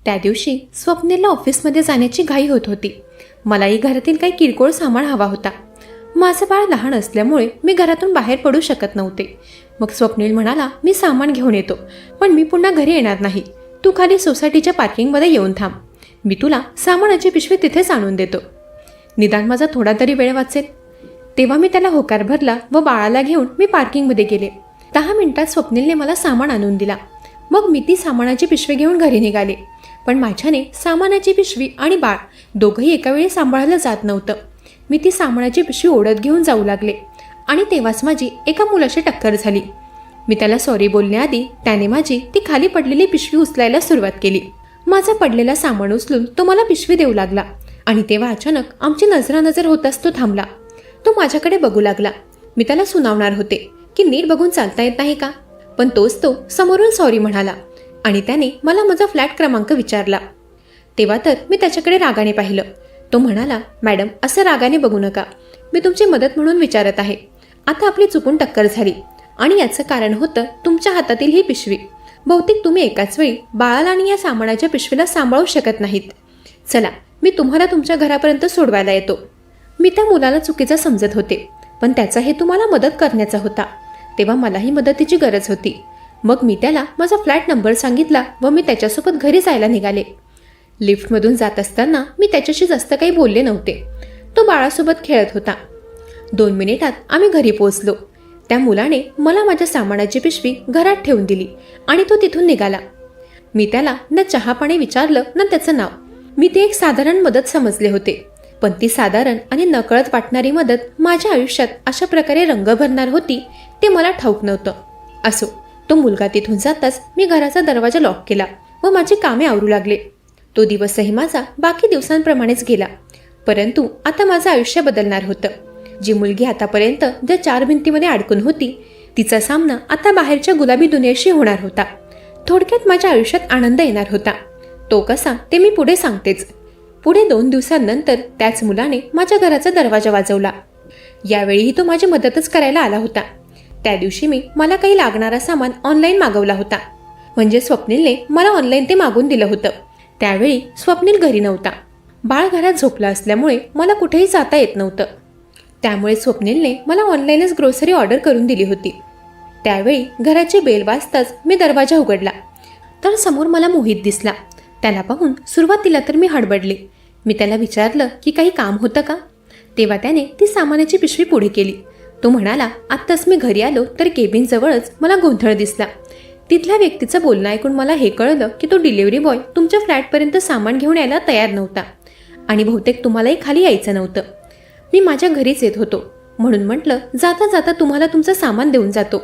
त्या दिवशी स्वप्नीलला ऑफिसमध्ये जाण्याची घाई होत होती. मलाही घरातील काही किरकोळ सामान हवा होता. माझं बाळ लहान असल्यामुळे मी घरातून बाहेर पडू शकत नव्हते. मग स्वप्नील म्हणाला, मी सामान घेऊन येतो, पण मी पुन्हा घरी येणार नाही. तू खाली सोसायटीच्या पार्किंगमध्ये येऊन थांब. मी तुला सामानाची पिशवी तिथेच आणून देतो. निदान माझा थोडा तरी वेळ वाचेल. तेव्हा मी त्याला होकार भरला व बाळाला घेऊन मी पार्किंगमध्ये गेले. 10 मिनिटात स्वप्नीलने मला सामान आणून दिला. मग मी ती सामानाची पिशवी घेऊन घरी निघाले. पण माझ्याने सामानाची पिशवी आणि बाळ दोघंही एका वेळी सांभाळलं जात नव्हतं. मी ती सामानाची पिशवी ओढत घेऊन जाऊ लागले आणि तेव्हाच माझी एका मुलाशी टक्कर झाली. मी त्याला सॉरी बोलण्याआधी त्याने माझी ती खाली पडलेली पिशवी उचलायला सुरुवात केली. माझा पडलेला सामान उचलून तो मला पिशवी देऊ लागला आणि तेव्हा अचानक आमची नजरानजर होताच तो थांबला. तो माझ्याकडे बघू लागला. मी त्याला सुनावणार होते की नीट बघून चालता येत नाही का, पण तोच तो समोरून सॉरी म्हणाला आणि त्याने मला माझा फ्लॅट क्रमांक विचारला. तेव्हा तर मी त्याच्याकडे रागाने पाहिलं. तो म्हणाला, मॅडम असं रागाने बघू नका, मी तुमची मदत म्हणून विचारत आहे. आता आपली चुकून टक्कर झाली आणि याचं कारण होतं तुमच्या हातातील ही पिशवी. बहुतेक तुम्ही एकाच वेळी बाळाला आणि या सामानाच्या पिशवीला सांभाळू शकत नाहीत. चला, मी तुम्हाला तुमच्या घरापर्यंत सोडवायला येतो. मी त्या मुलाला चुकीचं समजत होते, पण त्याचा हेतू मला मदत करण्याचा होता. तेव्हा मलाही मदतीची गरज होती. मग मी त्याला माझा फ्लॅट नंबर सांगितला व मी त्याच्यासोबत घरी जायला निघाले. लिफ्टमधून जात असताना मी त्याच्याशी जास्त काही बोलले नव्हते. तो बाळासोबत खेळत होता. 2 मिनिटात आम्ही घरी पोहोचलो. त्या मुलाने मला माझ्या सामानाची पिशवी घरात ठेवून दिली आणि तो तिथून निघाला. मी त्याला न चहा पाणी विचारलं ना त्याचं नाव. मी ते एक साधारण मदत समजले होते, पण ती साधारण आणि नकळत वाटणारी मदत माझ्या आयुष्यात अशा प्रकारे रंग भरणार होती ते मला ठाऊक नव्हतं. असो, तो मुलगा तिथून जाताच मी घराचा दरवाजा लॉक केला व माझी कामे आवरू लागले. तो दिवसही माझा बाकी दिवसांप्रमाणेच गेला. परंतु आता माझं आयुष्य बदलणार होतं. जी मुलगी आतापर्यंत ज्या 4 भिंतीमध्ये अडकून होती, तिचा सामना आता बाहेरच्या गुलाबी दुनियेशी होणार होता. थोडक्यात माझ्या आयुष्यात आनंद येणार होता. तो कसा ते मी पुढे सांगतेच. पुढे 2 दिवसांनंतर त्याच मुलाने माझ्या घराचा दरवाजा वाजवला. यावेळीही तो माझी मदतच करायला आला होता. त्या दिवशी मला काही लागणारा सामान ऑनलाईन मागवला होता. म्हणजे स्वप्नीलने मला ऑनलाईन ते मागून दिलं होतं. त्यावेळी स्वप्नील घरी नव्हता. बाळ घरात झोपला असल्यामुळे मला कुठेही जाता येत नव्हतं. त्यामुळे स्वप्नीलने मला ऑनलाईनच ग्रोसरी ऑर्डर करून दिली होती. त्यावेळी घराची बेल वाजताच मी दरवाजा उघडला तर समोर मला मोहित दिसला. त्याला पाहून सुरुवातीला तर मी हडबडले. मी त्याला विचारलं की काही काम होतं का. तेव्हा त्याने ती सामानाची पिशवी पुढे केली. तो म्हणाला, आत्ताच मी घरी आलो तर केबिनजवळच मला गोंधळ दिसला. तिथल्या व्यक्तीचं बोलणं ऐकून मला हे कळलं की तो डिलिव्हरी बॉय तुमच्या फ्लॅटपर्यंत सामान घेऊन यायला तयार नव्हता आणि बहुतेक तुम्हालाही खाली यायचं नव्हतं. मी माझ्या घरीच येत होतो म्हणून म्हटलं, जाता जाता तुम्हाला तुमचं सामान देऊन जातो.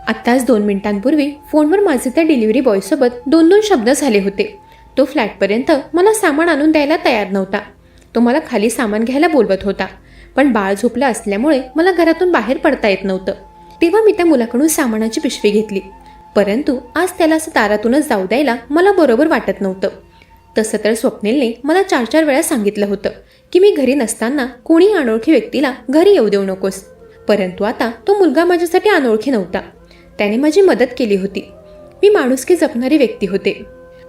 आत्ताच 2 मिनिटांपूर्वी फोनवर माझे त्या डिलिव्हरी बॉयसोबत 2 शब्द झाले होते. तो फ्लॅटपर्यंत मला सामान आणून द्यायला तयार नव्हता. तो मला खाली सामान घ्यायला बोलवत होता, पण बाळ झोपलं असल्यामुळे मला घरातून बाहेर पडता येत नव्हतं. तेव्हा मी त्या मुलाकडून सामानाची पिशवी घेतली. परंतु आज त्याला असं दारातूनच जाऊ द्यायला मला बरोबर वाटत नव्हतं. तसं तर स्वप्नीलने मला 4 वेळा सांगितलं होतं की मी घरी नसताना कोणी अनोळखी व्यक्तीला घरी येऊ देऊ नकोस. परंतु आता तो मुलगा माझ्यासाठी अनोळखी नव्हता. त्याने माझी मदत केली होती. मी माणुसकी जपणारी व्यक्ती होते.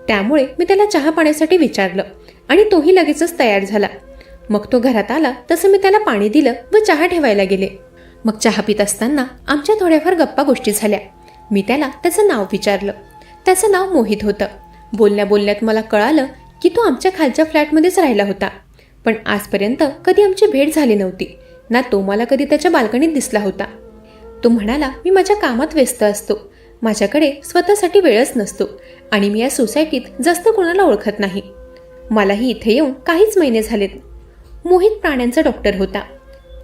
त्यामुळे मी त्याला चहा पाण्यासाठी विचारलं आणि तोही लगेचच तयार झाला. मग तो घरात आला तसं मी त्याला पाणी दिलं व चहा ठेवायला गेले. मग चहा पित असताना आमच्या थोड्याफार गप्पा गोष्टी झाल्या. मी त्याला त्याचं नाव विचारलं. त्याचं नाव मोहित होतं. बोलण्या बोलण्यात मला कळालं की तो आमच्या खालच्या फ्लॅटमध्येच राहिला होता. पण आजपर्यंत कधी आमची भेट झाली नव्हती ना तो मला कधी त्याच्या बाल्कनीत दिसला होता. तो म्हणाला, मी माझ्या कामात व्यस्त असतो, माझ्याकडे स्वतःसाठी वेळच नसतो आणि मी या सोसायटीत जास्त कोणाला ओळखत नाही. मलाही इथे येऊन काहीच महिने झालेत. मोहित प्राण्यांचा डॉक्टर होता.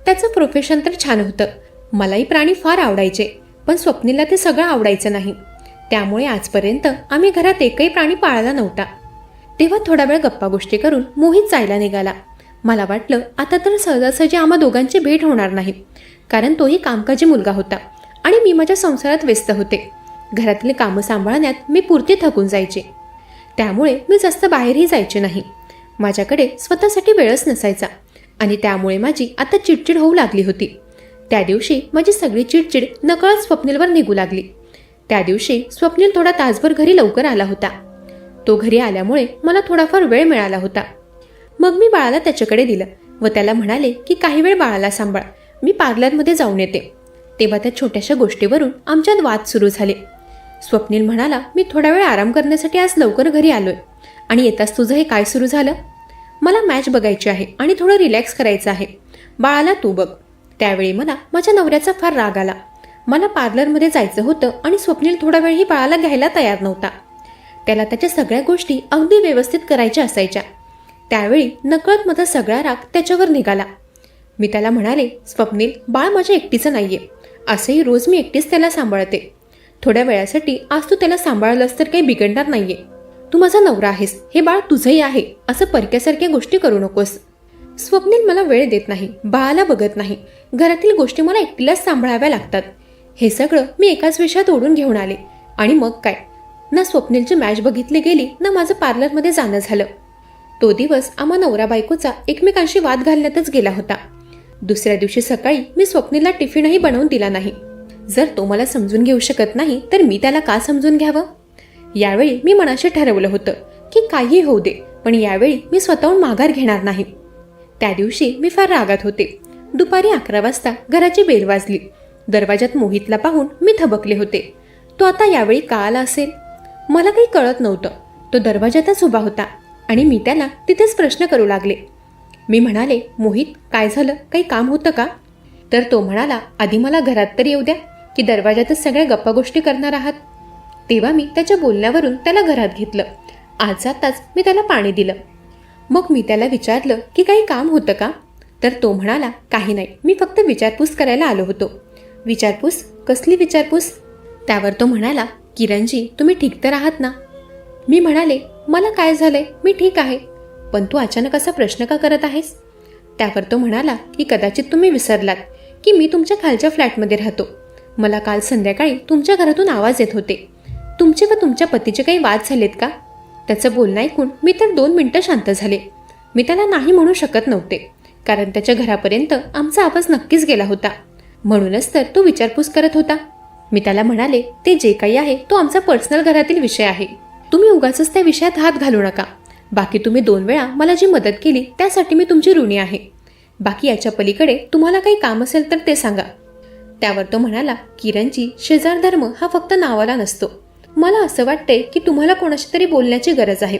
त्याचं प्रोफेशन तर छान होतं. मलाही प्राणी फार आवडायचे, पण स्वप्नीला ते सगळं आवडायचं नाही. त्यामुळे आजपर्यंत आम्ही घरात एकही प्राणी पाळला नव्हता. तेव्हा थोडा वेळ गप्पा गोष्टी करून मोहित जायला निघाला. मला वाटलं आता तर सहजासहजी आम्हा दोघांची भेट होणार नाही, कारण तोही कामकाजी मुलगा होता आणि मी माझ्या संसारात व्यस्त होते. घरातली कामं सांभाळण्यात मी पुरती थकून जायचे. त्यामुळे मी जास्त बाहेरही जायचे नाही. माझ्याकडे स्वतःसाठी वेळच नसायचा आणि त्यामुळे माझी आता चिडचिड होऊ लागली होती. त्या दिवशी माझी सगळी चिडचिड नकळत स्वप्नीलवर निघू लागली. त्या दिवशी स्वप्नील थोडा तासभर घरी लवकर आला होता. तो घरी आल्यामुळे मला थोडाफार वेळ मिळाला होता. मग मी बाळाला त्याच्याकडे दिलं व त्याला म्हणाले की काही वेळ बाळाला सांभाळ, मी पार्लरमध्ये जाऊन येते. तेव्हा त्या छोट्याशा गोष्टीवरून आमच्यात वाद सुरू झाले. स्वप्नील म्हणाला, मी थोडा वेळ आराम करण्यासाठी आज लवकर घरी आलोय आणि येताच तुझं हे काय सुरू झालं? मला मॅच बघायची आहे आणि थोडं रिलॅक्स करायचं आहे, बाळाला तू बघ. त्यावेळी मला माझ्या नवऱ्याचा फार राग आला. मला पार्लरमध्ये जायचं होतं आणि स्वप्नील थोडा वेळही बाळाला घ्यायला तयार नव्हता. त्याला त्याच्या सगळ्या गोष्टी अगदी व्यवस्थित करायच्या असायच्या. त्यावेळी नकळत माझा सगळा राग त्याच्यावर निघाला. मी त्याला म्हणाले, स्वप्नील, बाळ माझ्या एकटीचं नाहीये, असंही रोज मी एकटीच त्याला सांभाळते. थोड्या वेळासाठी आज तू त्याला सांभाळलंस तर काही बिघडणार नाहीये. तू माझा नवरा आहेस, हे बाळ तुझंही आहे, असं परक्यासारख्या गोष्टी करू नकोस. स्वप्नील मला वेळ देत नाही, बाळाला बघत नाही, घरातील गोष्टी मला एकटीलाच सांभाळाव्या लागतात. हे सगळं मी एकाच विषयात ओढून घेऊन आले आणि मग काय, ना स्वप्नीलची मॅच बघितली गेली ना माझं पार्लरमध्ये जाणं झालं. तो दिवस आम्हा नवरा बायकोचा एकमेकांशी वाद घालण्यातच गेला होता. दुसऱ्या दिवशी सकाळी मी स्वप्नीलला टिफिनही बनवून दिला नाही. जर तो मला समजून घेऊ शकत नाही तर मी त्याला का समजून घ्यावं? यावेळी मी मनाशी ठरवलं होतं की काही होऊ दे, पण यावेळी मी स्वतःहून माघार घेणार नाही. त्या दिवशी मी फार रागात होते. दुपारी 11 वाजता घराची बेल वाजली. दरवाजात मोहितला पाहून मी थबकले होते. तो आता यावेळी का आला असेल? मला काही कळत नव्हतं. तो दरवाजातच उभा होता आणि मी त्याला तिथेच प्रश्न करू लागले. मी म्हणाले, मोहित, काय झालं, काही काम होतं का? तर तो म्हणाला, आधी मला घरात तरी येऊ द्या, की दरवाजातच सगळ्या गप्पा गोष्टी करणार आहात? तेव्हा मी त्याच्या बोलण्यावरून त्याला घरात घेतलं. आज जाताच मी त्याला पाणी दिलं. मग मी त्याला विचारलं की काही काम होतं का? तर तो म्हणाला, काही नाही, मी फक्त विचारपूस करायला आलो होतो. विचारपूस? कसली विचारपूस? त्यावर तो म्हणाला, किरणजी, तुम्ही ठीक तर आहात ना? मी म्हणाले, मला काय झालंय, मी ठीक आहे, पण तू अचानक असा प्रश्न का करत आहेस? त्यावर तो म्हणाला की कदाचित तुम्ही विसरलात की मी तुमच्या खालच्या फ्लॅटमध्ये राहतो. मला काल संध्याकाळी तुमच्या घरातून आवाज येत होते. तुमचे व तुमच्या पतीचे काही वाद झालेत का? त्याचं बोलणं ऐकून मी तर 2 मिनिटं शांत झाले. मी त्याला नाही म्हणू शकत नव्हते, कारण त्याच्या घरापर्यंत आमचा आवाज नक्कीच गेला होता. म्हणूनच तर तो विचारपूस करत होता. मी त्याला म्हणाले, ते जे काही आहे तो आमचा पर्सनल घरातील विषय आहे. तुम्ही उगाचच त्या विषयात हात घालू नका. बाकी तुम्ही 2 वेळा मला जी मदत केली त्यासाठी मी तुमची ऋणी आहे. बाकी याच्या पलीकडे तुम्हाला काही काम असेल तर ते सांगा. त्यावर तो म्हणाला, किरणजी, शेजार धर्म हा फक्त नावाला नसतो. मला असं वाटतंय की तुम्हाला कोणाशी तरी बोलण्याची गरज आहे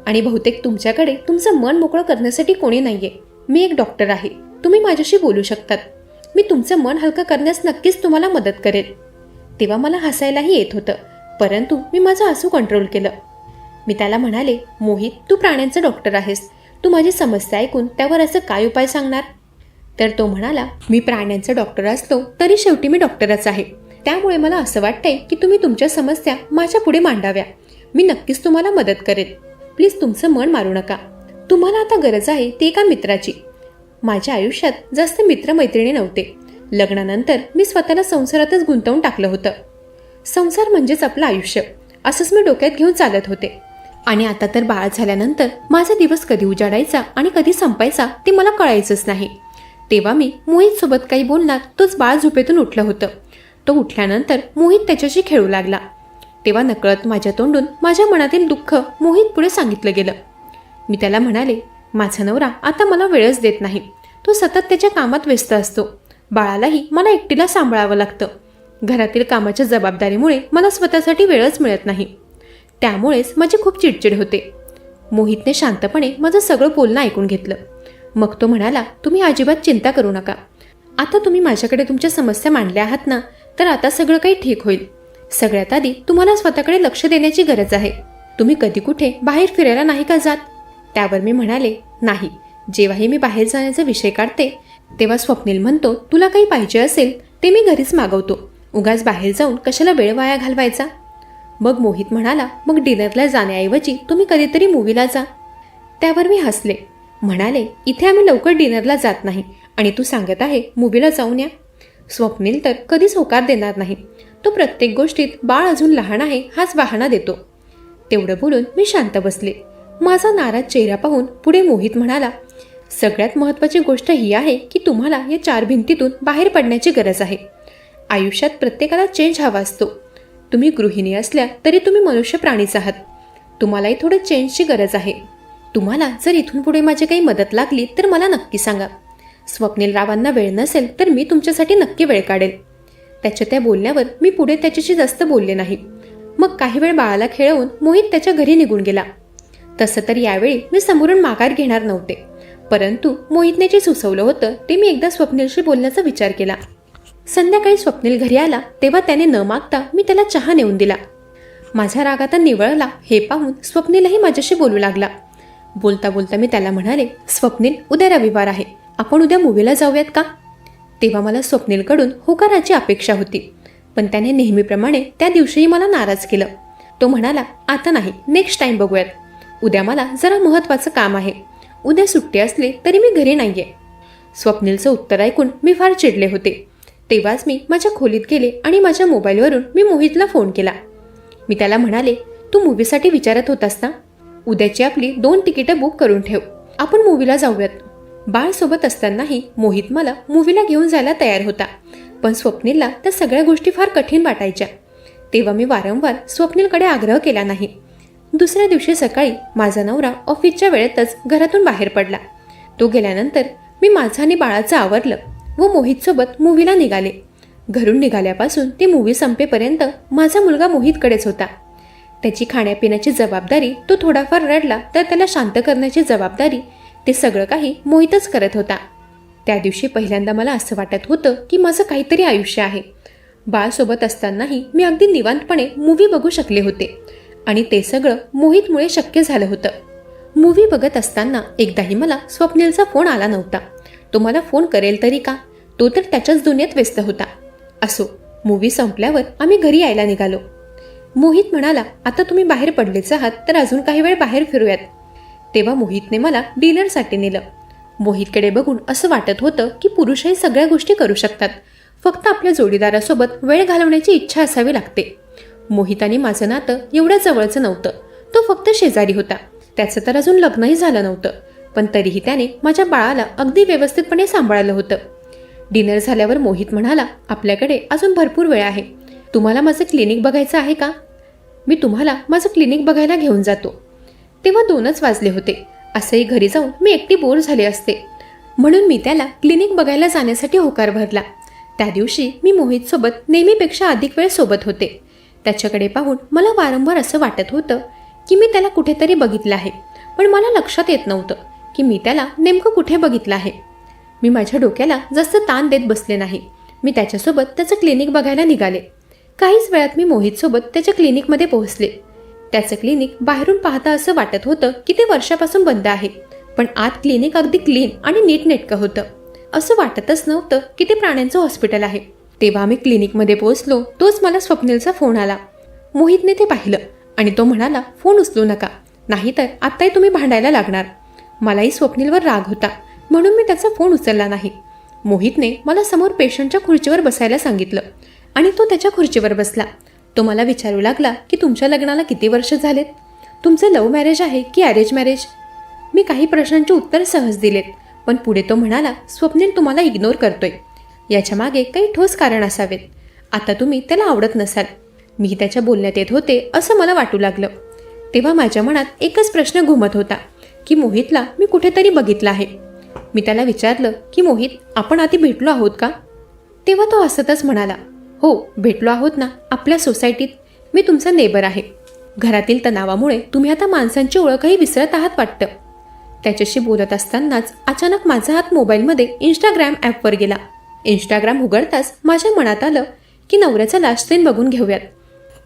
आणि बहुतेक तुमच्याकडे तुमचं मन मोकळं करण्यासाठी कोणी नाहीये. मी एक डॉक्टर आहे, तुम्ही माझ्याशी बोलू शकतात. मी तुमचं मन हलकं करण्यास नक्कीच तुम्हाला मदत करेल. तेव्हा मला हसायलाही येत होतं, परंतु मी माझं हसू कंट्रोल केलं. मी त्याला म्हणाले, मोहित, तू प्राण्यांचा डॉक्टर आहेस, तू माझी समस्या ऐकून त्यावर असं काय उपाय सांगणार? तर तो म्हणाला, मी प्राण्यांचा डॉक्टर असलो तरी शेवटी मी डॉक्टरच आहे. त्यामुळे मला असं वाटतंय की तुम्ही तुमच्या समस्या माझ्या पुढे मांडाव्या. मी नक्कीच तुम्हाला मदत करेन. प्लीज तुमचं मन मारू नका. तुम्हाला आता गरज आहे ती एका मित्राची. माझ्या आयुष्यात जास्त मित्रमैत्रिणी नव्हते. लग्नानंतर मी स्वतःला संसारातच गुंतवून टाकलं होतं. संसार म्हणजेच आपलं आयुष्य, असंच मी डोक्यात घेऊन चालत होते. आणि आता तर बाळ झाल्यानंतर माझा दिवस कधी उजाडायचा आणि कधी संपायचा ते मला कळायचंच नाही. तेव्हा मी मोहित सोबत काही बोलणार तोच बाळ झोपेतून उठलं होतं. तो उठल्यानंतर मोहित त्याच्याशी खेळू लागला. तेव्हा नकळत माझ्या तोंडून माझ्या मनातील दुःख मोहित पुढे सांगितलं गेलं. मी त्याला म्हणाले, माझा नवरा आता मला वेळच देत नाही. तो सतत त्याच्या कामात व्यस्त असतो. बाळालाही मला एकटीला सांभाळावं लागतं. घरातील कामाच्या जबाबदारीमुळे मला स्वतःसाठी वेळच मिळत नाही. त्यामुळेच माझी खूप चिडचिड होते. मोहितने शांतपणे माझं सगळं बोलणं ऐकून घेतलं. मग तो म्हणाला, तुम्ही अजिबात चिंता करू नका. आता तुम्ही माझ्याकडे तुमच्या समस्या मांडल्या आहात ना, तर आता सगळं काही ठीक होईल. सगळ्यात आधी तुम्हाला स्वतःकडे लक्ष देण्याची गरज आहे. तुम्ही कधी कुठे बाहेर फिरायला नाही का जात? त्यावर मी म्हणाले, नाही. जेव्हाही मी बाहेर जाण्याचा विषय काढते तेव्हा स्वप्नील म्हणतो, तुला काही पाहिजे असेल ते मी घरीच मागवतो. उगाच बाहेर जाऊन कशाला वेळ वाया घालवायचा? मग मोहित म्हणाला, मग डिनरला जाण्याऐवजी तुम्ही कधीतरी मूवीला जा. त्यावर मी हसले. म्हणाले, इथे आम्ही लवकर डिनरला जात नाही आणि तू सांगत आहे मूवीला जाऊन या. स्वप्नील तर कधीच होकार देणार नाही. तो प्रत्येक गोष्टीत बाळ अजून लहान आहे हाच बहाणा देतो. तेवढं बोलून मी शांत बसले. माझा नाराज चेहरा पाहून पुढे मोहित म्हणाला, सगळ्यात महत्त्वाची गोष्ट ही आहे की तुम्हाला या 4 भिंतीतून बाहेर पडण्याची गरज आहे. आयुष्यात प्रत्येकाला चेंज हवा असतो. तुम्ही गृहिणी असल्या तरी तुम्ही मनुष्य प्राणीच आहात. तुम्हालाही थोडे चेंजची गरज आहे. तुम्हाला जर इथून पुढे माझी काही मदत लागली तर मला नक्की सांगा. स्वप्नील रावांना वेळ नसेल तर मी तुमच्यासाठी नक्की वेळ काढेल. त्याच्या त्या बोलण्यावर मी पुढे त्याच्याशी जास्त बोलले नाही. मग काही वेळ बाळाला खेळवून मोहित त्याच्या घरी निघून गेला. तसं तर यावेळी मी समोरून माघार घेणार नव्हते, परंतु मोहितने जे सुचवलं होतं ते मी एकदा स्वप्नीलशी बोलण्याचा विचार केला. संध्याकाळी स्वप्नील घरी आला तेव्हा त्याने न मागता मी त्याला चहा नेऊन दिला. माझा राग आता निवळला हे पाहून स्वप्नीलही माझ्याशी बोलू लागला. बोलता बोलता मी त्याला म्हणाले, स्वप्नील, उद्या रविवार आहे, आपण उद्या मूवीला जाऊयात का? तेव्हा मला स्वप्नीलकडून होकाराची अपेक्षा होती, पण त्याने नेहमीप्रमाणे त्या दिवशीही मला नाराज केलं. तो म्हणाला, आता नाही, नेक्स्ट टाइम बघूयात. उद्या मला जरा महत्त्वाचं काम आहे. उद्या सुट्टी असली तरी मी घरी नाहीये. स्वप्नीलचं उत्तर ऐकून मी फार चिडले होते. तेव्हाच मी माझ्या खोलीत गेले आणि माझ्या मोबाईलवरून मी मोहितला फोन केला. मी त्याला म्हणाले, तू मूवीसाठी विचारत होतास ना? उद्याची आपली 2 तिकीटं बुक करून ठेव, आपण मूवीला जाऊयात. बाळसोबत असतानाही मोहित मला मूवीला घेऊन जायला तयार होता, पण स्वप्नीलला त्या सगळ्या गोष्टी फार कठीण वाटायच्या. तेव्हा मी वारंवार स्वप्नीलकडे आग्रह केला नाही. दुसऱ्या दिवशी सकाळी माझा नवरा ऑफिसच्या वेळेतच घरातून बाहेर पडला. तो गेल्यानंतर मी माझं आणि बाळाचं आवरलं व मोहितसोबत मूवीला निघाले. घरून निघाल्यापासून ती मूवी संपेपर्यंत माझा मुलगा मोहितकडेच होता. त्याची खाण्यापिण्याची जबाबदारी तो थोडाफार रडला तर त्याला शांत करण्याची जबाबदारी ते सगळं काही मोहितच करत होता. त्या दिवशी पहिल्यांदा मला असं वाटत होतं की माझं काहीतरी आयुष्य आहे. बाळसोबत असतानाही मी अगदी निवांतपणे मूवी बघू शकले होते आणि ते सगळं मोहितमुळे शक्य झालं होतं. मूवी बघत असताना एकदाही मला स्वप्नीलचा फोन आला नव्हता. तो मला फोन करेल तरी का? तो तर त्याच्याच दुनियेत व्यस्त होता. असो, मूवी संपल्यावर आम्ही घरी यायला निघालो. मोहित म्हणाला, आता तुम्ही बाहेर पडलेच आहात तर अजून काही वेळ बाहेर फिरूयात. तेव्हा मोहितने मला डिनरसाठी नेलं. मोहितकडे बघून असं वाटत होतं की पुरुषही सगळ्या गोष्टी करू शकतात, फक्त आपल्या जोडीदारासोबत वेळ घालवण्याची इच्छा असावी लागते. मोहित आणि माझं नातं एवढ्या जवळचं नव्हतं. तो फक्त शेजारी होता. त्याचं तर अजून लग्नही झालं नव्हतं, पण तरीही त्याने माझ्या बाळाला अगदी व्यवस्थितपणे सांभाळलं होतं. डिनर झाल्यावर मोहित म्हणाला, आपल्याकडे अजून भरपूर वेळ आहे. तुम्हाला माझं क्लिनिक बघायचं आहे का? मी तुम्हाला माझं क्लिनिक बघायला घेऊन जातो. तेव्हा 2च वाजले होते. असंही घरी जाऊन मी एकटी बोर झाले असते, म्हणून मी त्याला क्लिनिक बघायला जाण्यासाठी होकार भरला. त्या दिवशी मी मोहितसोबत नेहमीपेक्षा अधिक वेळ सोबत होते. त्याच्याकडे पाहून मला वारंवार असं वाटत होतं की मी त्याला कुठेतरी बघितलं आहे, पण मला लक्षात येत नव्हतं की मी त्याला नेमकं कुठे बघितलं आहे. मी माझ्या डोक्याला जास्त ताण देत बसले नाही. मी त्याच्यासोबत त्याचं क्लिनिक बघायला निघाले. काहीच वेळात मी मोहितसोबत त्याच्या क्लिनिकमध्ये पोहोचले. त्याचं क्लिनिक बाहेरून पाहता असं वाटत होतं की ते वर्षापासून बंद आहे, पण आत क्लिनिक अगदी क्लीन आणि नीटनेटकं होतं. असं वाटतच नव्हतं की ते प्राण्यांचं हॉस्पिटल आहे. तेव्हा आम्ही क्लिनिकमध्ये पोहोचलो तोच मला स्वप्नीलचा फोन आला. मोहितने ते पाहिलं आणि तो म्हणाला, फोन उचलू नका, नाहीतर आत्ताही तुम्ही भांडायला लागणार. मलाही स्वप्नीलवर राग होता, म्हणून मी त्याचा फोन उचलला नाही. मोहितने मला समोर पेशंटच्या खुर्चीवर बसायला सांगितलं आणि तो त्याच्या खुर्चीवर बसला. तो मला विचारू लागला की तुमच्या लग्नाला किती वर्ष झालेत? तुमचं लव्ह मॅरेज आहे की अरेंज मॅरेज? मी काही प्रश्नांची उत्तर सहज दिलेत, पण पुढे तो म्हणाला, स्वप्नील तुम्हाला इग्नोर करतोय. याच्या मागे काही ठोस कारण असावेत. आता तुम्ही त्याला आवडत नसाल. मी त्याच्या बोलण्यात येत होते असं मला वाटू लागलं. तेव्हा माझ्या मनात एकच प्रश्न घुमत होता की मोहितला मी कुठेतरी बघितलं आहे. मी त्याला विचारलं की मोहित, आपण आधी भेटलो आहोत का? तेव्हा तो हसतच म्हणाला, हो भेटलो आहोत ना, आपल्या सोसायटीत. मी तुमचा नेबर आहे. घरातील तणावामुळे तुम्ही आता माणसांची ओळखही विसरत आहात वाटतं. त्याच्याशी बोलत असतानाच अचानक माझा हात मोबाईलमध्ये इंस्टाग्राम ॲपवर गेला. इंस्टाग्राम उघडताच माझ्या मनात आलं की नवऱ्याचा लास्ट सीन बघून घेऊयात.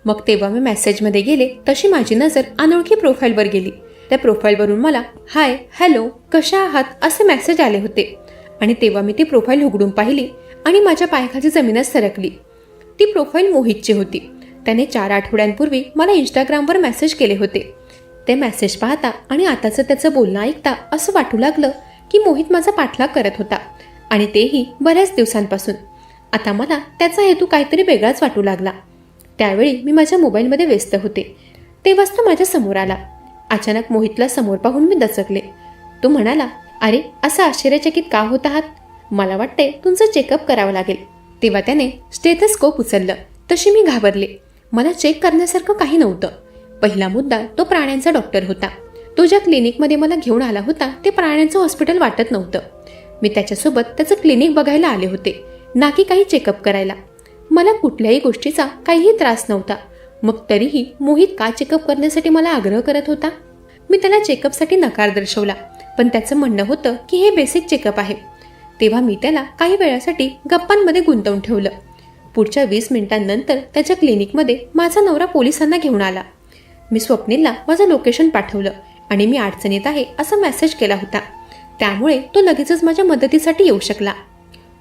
मग तेव्हा मी मेसेजमध्ये गेले तशी माझी नजर अनोळखी प्रोफाईलवर गेली. त्या प्रोफाईलवरून मला हाय, हॅलो, कशा आहात असे मेसेज आले होते आणि तेव्हा मी ती प्रोफाईल उघडून पाहिली आणि माझ्या पायाखाली जमीनच सरकली. ती प्रोफाईल मोहितची होती. त्याने 4 आठवड्यांपूर्वी मला इंस्टाग्रामवर मेसेज केले होते. ते मेसेज पाहता आणि आताचं त्याचं बोलणं ऐकता असं वाटू लागलं की मोहित माझा पाठलाग करत होता आणि तेही बऱ्याच दिवसांपासून. आता मला त्याचा हेतू काहीतरी वेगळाच वाटू लागला. त्यावेळी मी माझ्या मोबाईलमध्ये व्यस्त होते. तेव्हाच तो माझ्या समोर आला. अचानक मोहितला समोर पाहून मी दचकले. तो म्हणाला, अरे असं आश्चर्यचकित का होत आहात? मला वाटते तुमचं चेकअप करावं लागेल. तेव्हा त्याने स्टेथोस्कोप उचललं. तशी मी घाबरले. मला चेक करण्यासारखं काही नव्हतं. पहिला मुद्दा तो प्राण्यांचा डॉक्टर होता. तो ज्या क्लिनिकमध्ये मला घेऊन आला होता ते प्राण्यांचं हॉस्पिटल वाटत नव्हतं. मी त्याच्यासोबत त्याचं क्लिनिक बघायला आले होते, ना की काही चेकअप करायला. मला कुठल्याही गोष्टीचा काहीही त्रास नव्हता. मग तरीही मोहित का चेकअप करण्यासाठी मला आग्रह करत होता? मी त्याला चेकअपसाठी नकार दर्शवला, पण त्याचं म्हणणं होतं की हे बेसिक चेकअप आहे. तेव्हा मी त्याला काही वेळासाठी गप्पांमध्ये गुंतवून ठेवलं. पुढच्या 20 मिनिटांनंतर त्याच्या क्लिनिकमध्ये माझा नवरा पोलिसांना घेऊन आला. मी स्वप्नीलला माझं लोकेशन पाठवलं आणि मी अडचणीत आहे असा मेसेज केला होता. त्यामुळे तो लगेचच माझ्या मदतीसाठी येऊ शकला.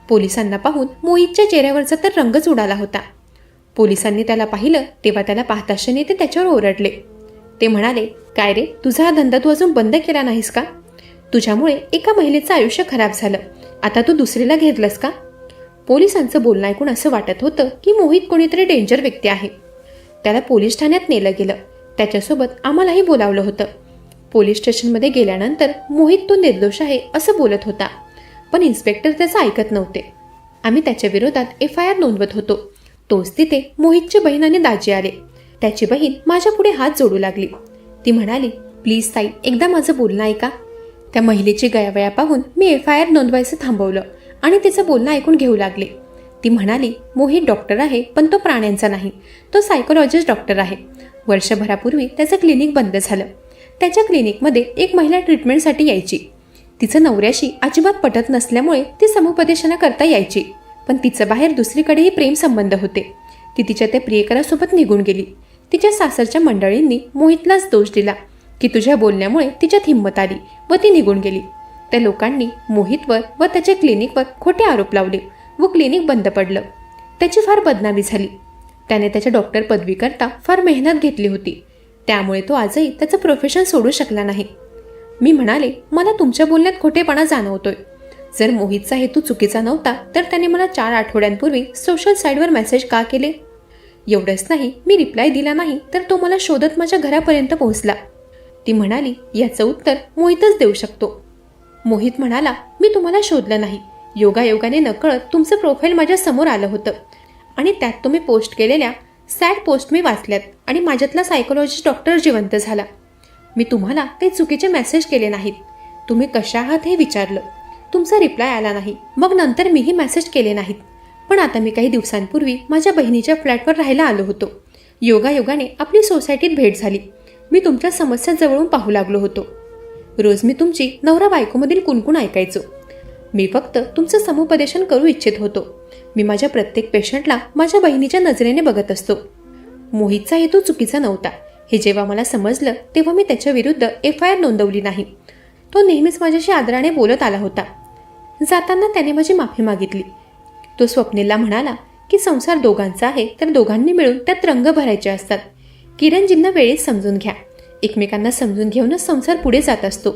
पोलिसांना पाहून मोहितच्या चेहऱ्यावरचा तर रंगच उडाला होता. पोलिसांनी त्याला पाहिलं तेव्हा त्याला पाहत असताना ते त्याच्यावर ओरडले. ते म्हणाले, काय रे, तुझा हा धंदा तू अजून बंद केला नाहीस का? तुझ्यामुळे एका महिलेचं आयुष्य खराब झालं, आता तू दुसरीला घेतलंस का? पोलिसांचं बोलणं ऐकून असं वाटत होतं की मोहित कोणीतरी डेंजर व्यक्ती आहे. त्याला पोलीस ठाण्यात नेलं गेलं. त्याच्यासोबत आम्हालाही बोलावलं होतं. पोलीस स्टेशनमध्ये गेल्यानंतर मोहित तो निर्दोष आहे असं बोलत होता, पण इन्स्पेक्टर त्याचं ऐकत नव्हते. आम्ही त्याच्या विरोधात FIR नोंदवत होतो. तोच तिथे मोहितची बहीण आणि दाजी आले. त्याची बहीण माझ्या पुढे हात जोडू लागली. ती म्हणाली, प्लीज ताई, एकदा माझं बोलणं ऐका. त्या महिलेची गयावया पाहून मी FIR नोंदवायचं थांबवलं आणि तिचं बोलणं ऐकून घेऊ लागले. ती म्हणाली, मोहित डॉक्टर आहे, पण तो प्राण्यांचा नाही, तो सायकोलॉजिस्ट डॉक्टर आहे. वर्षभरापूर्वी त्याचं क्लिनिक बंद झालं. त्याच्या क्लिनिकमध्ये एक महिला ट्रीटमेंटसाठी यायची. तिचं नवऱ्याशी अजिबात पटत नसल्यामुळे ती समुपदेशना करता यायची, पण तिचं बाहेर दुसरीकडेही प्रेम संबंध होते. ती तिच्या त्या प्रियकरासोबत निघून गेली. तिच्या सासरच्या मंडळींनी मोहितलाच दोष दिला की तुझ्या बोलण्यामुळे तिच्यात हिंमत आली व ती निघून गेली. त्या लोकांनी मोहितवर व त्याच्या क्लिनिकवर खोटे आरोप लावले व क्लिनिक बंद पडलं. त्याची फार बदनामी झाली. त्याने त्याच्या डॉक्टर पदवीकरता फार मेहनत घेतली होती, त्यामुळे तो आजही त्याचं प्रोफेशन सोडू शकला नाही. मी म्हणाले, मला तुमच्या बोलण्यात खोटेपणा जाणवतोय. जर मोहितचा हेतू चुकीचा नव्हता तर त्याने मला 4 आठवड्यांपूर्वी सोशल साईटवर मेसेज का केले? एवढंच नाही, मी रिप्लाय दिला नाही तर तो मला शोधत माझ्या घरापर्यंत पोहोचला. ती म्हणाली, याचं उत्तर मोहितच देऊ शकतो. मोहित म्हणाला, मी तुम्हाला शोधलं नाही. योगायोगाने नकळत तुमचं प्रोफाईल माझ्या समोर आलं होतं आणि त्यात तुम्ही पोस्ट केलेल्या सॅड पोस्ट मी वाचल्यात आणि माझ्यातला सायकोलॉजिस्ट डॉक्टर जिवंत झाला. मी तुम्हाला काही चुकीचे मेसेज केले नाहीत. तुम्ही कशा आहात हे विचारलं. तुमचा रिप्लाय आला नाही. मग नंतर मीही मेसेज केले नाहीत. पण आता मी काही दिवसांपूर्वी माझ्या बहिणीच्या फ्लॅटवर राहायला आलो होतो. योगायोगाने आपली सोसायटीत भेट झाली. मी तुमच्या समस्या जवळून पाहू लागलो होतो. रोज मी तुमची नवरा बायकोमधील कुणकुण ऐकायचो. मी फक्त तुमचं समुपदेशन करू इच्छित होतो. मी माझ्या प्रत्येक पेशंटला माझ्या बहिणीच्या नजरेने बघत असतो. मोहितचा हेतू चुकीचा नव्हता हे जेव्हा मला समजलं तेव्हा मी त्याच्या विरुद्ध FIR नोंदवली नाही. तो नेहमीच माझ्याशी आदराने बोलत आला होता. जाताना त्याने माझी माफी मागितली. तो स्वप्नीलला म्हणाला की संसार दोघांचा आहे तर दोघांनी मिळून त्यात रंग भरायचे असतात. किरणजींना वेळेत समजून घ्या. एकमेकांना समजून घेऊनच संसार पुढे जात असतो.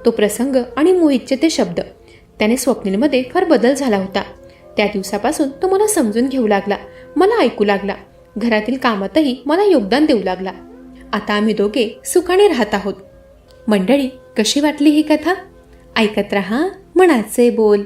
तो प्रसंग आणि मोहितचे ते शब्द, त्याने स्वप्नीलमध्ये फार बदल झाला होता. त्या दिवसापासून तो मला समजून घेऊ लागला, मला ऐकू लागला. घरातील कामातही मला योगदान देऊ लागला. आता आम्ही दोघे सुखाने राहत आहोत. मंडळी, कशी वाटली ही कथा? ऐकत रहा मनाचे बोल.